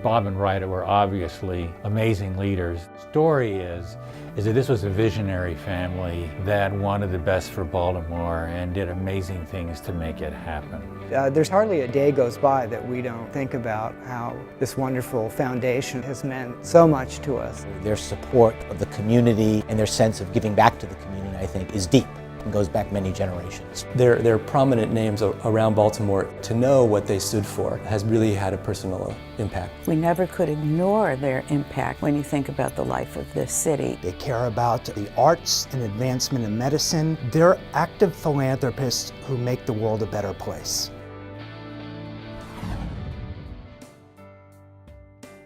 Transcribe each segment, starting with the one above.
Bob and Rita were obviously amazing leaders. The story is that this was a visionary family that wanted the best for Baltimore and did amazing things to make it happen. There's hardly a day goes by that we don't think about how this wonderful foundation has meant so much to us. Their support of the community and their sense of giving back to the community, I think, is deep and goes back many generations. They're prominent names around Baltimore. To know what they stood for has really had a personal impact. We never could ignore their impact when you think about the life of this city. They care about the arts and advancement in medicine. They're active philanthropists who make the world a better place.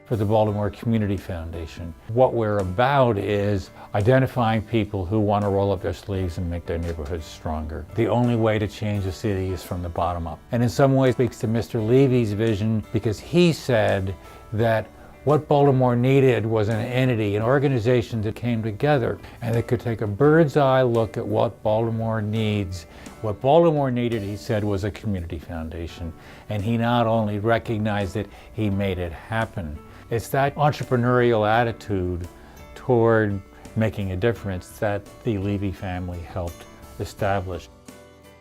For the Baltimore Community Foundation, what we're about is identifying people who want to roll up their sleeves and make their neighborhoods stronger. The only way to change the city is from the bottom up. And in some ways speaks to Mr. Levy's vision, because he said that what Baltimore needed was an entity, an organization that came together and that could take a bird's eye look at what Baltimore needs. What Baltimore needed, he said, was a community foundation. And he not only recognized it, he made it happen. It's that entrepreneurial attitude toward making a difference that the Levy family helped establish.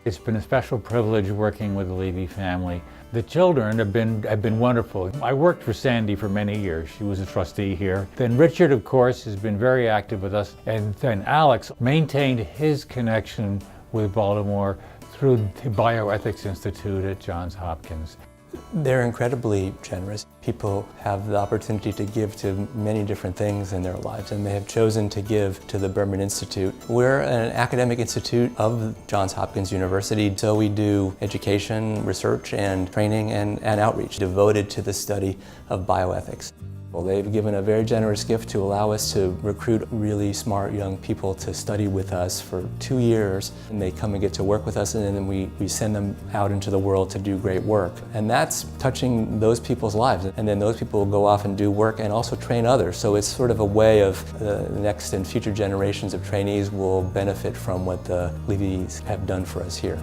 It's been a special privilege working with the Levy family. The children have been wonderful. I worked for Sandy for many years. She was a trustee here. Then Richard, of course, has been very active with us. And then Alex maintained his connection with Baltimore through the Bioethics Institute at Johns Hopkins. They're incredibly generous. People have the opportunity to give to many different things in their lives, and they have chosen to give to the Berman Institute. We're an academic institute of Johns Hopkins University, so we do education, research, and training and outreach devoted to the study of bioethics. Well, they've given a very generous gift to allow us to recruit really smart young people to study with us for 2 years. And they come and get to work with us, and then we send them out into the world to do great work. And that's touching those people's lives. And then those people will go off and do work and also train others. So it's sort of a way of the next and future generations of trainees will benefit from what the Levys have done for us here.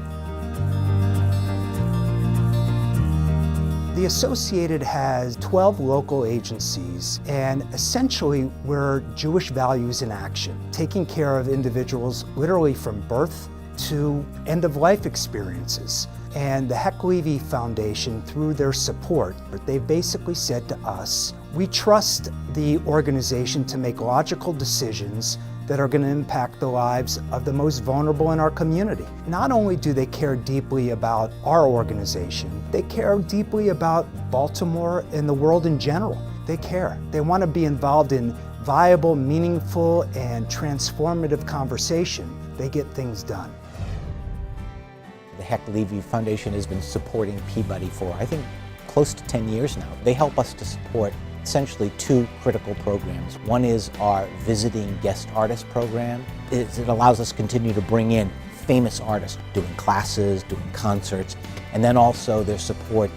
The Associated has 12 local agencies, and essentially we're Jewish values in action, taking care of individuals literally from birth to end-of-life experiences. And the Hecht-Levi Foundation, through their support, they've basically said to us, we trust the organization to make logical decisions that are going to impact the lives of the most vulnerable in our community. Not only do they care deeply about our organization, they care deeply about Baltimore and the world in general. They care. They want to be involved in viable, meaningful, and transformative conversation. They get things done. The Hecht-Levi Foundation has been supporting Peabody for, I think, close to 10 years now. They help us to support essentially 2 critical programs. One is our visiting guest artist program. It allows us to continue to bring in famous artists doing classes, doing concerts, and then also their support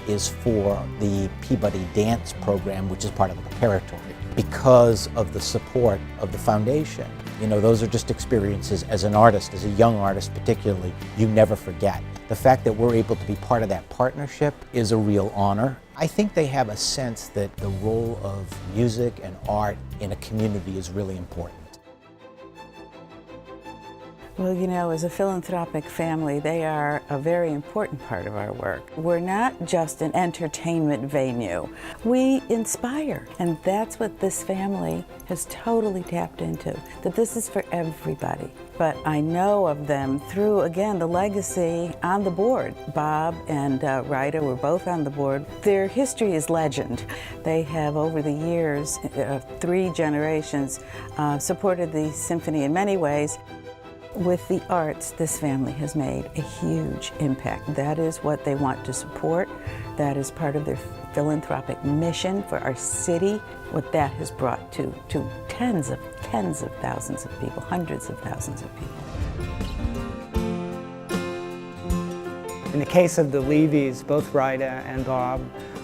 is for the Peabody Dance program, which is part of the preparatory. Because of the support of the foundation, you know, those are just experiences as an artist, as a young artist particularly, you never forget. The fact that we're able to be part of that partnership is a real honor. I think they have a sense that the role of music and art in a community is really important. Well, you know, as a philanthropic family, they are a very important part of our work. We're not just an entertainment venue. We inspire, and that's what this family has totally tapped into, that this is for everybody. But I know of them through, again, the legacy on the board. Bob and Rita were both on the board. Their history is legend. They have, over the years, 3 generations, supported the symphony in many ways. With the arts, this family has made a huge impact. That is what they want to support. That is part of their philanthropic mission for our city. What that has brought to tens of thousands of people, hundreds of thousands of people. In the case of the Levys, both Rita and Bob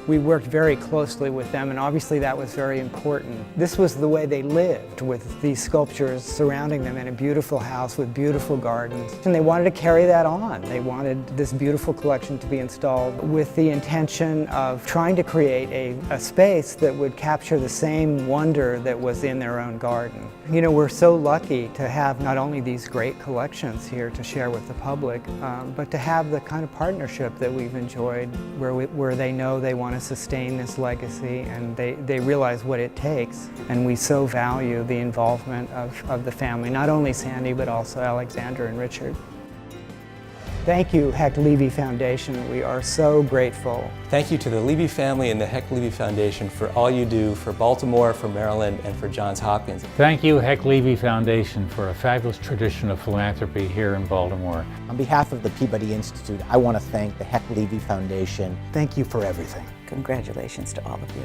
We worked very closely with them, and obviously that was very important. This was the way they lived, with these sculptures surrounding them in a beautiful house with beautiful gardens. And they wanted to carry that on. They wanted this beautiful collection to be installed with the intention of trying to create a space that would capture the same wonder that was in their own garden. You know, we're so lucky to have not only these great collections here to share with the public, but to have the kind of partnership that we've enjoyed where they know they want to sustain this legacy, and they realize what it takes. And we so value the involvement of the family, not only Sandy, but also Alexander and Richard. Thank you, Hecht-Levi Foundation. We are so grateful. Thank you to the Levy family and the Hecht-Levi Foundation for all you do for Baltimore, for Maryland, and for Johns Hopkins. Thank you, Hecht-Levi Foundation, for a fabulous tradition of philanthropy here in Baltimore. On behalf of the Peabody Institute, I want to thank the Hecht-Levi Foundation. Thank you for everything. Congratulations to all of you.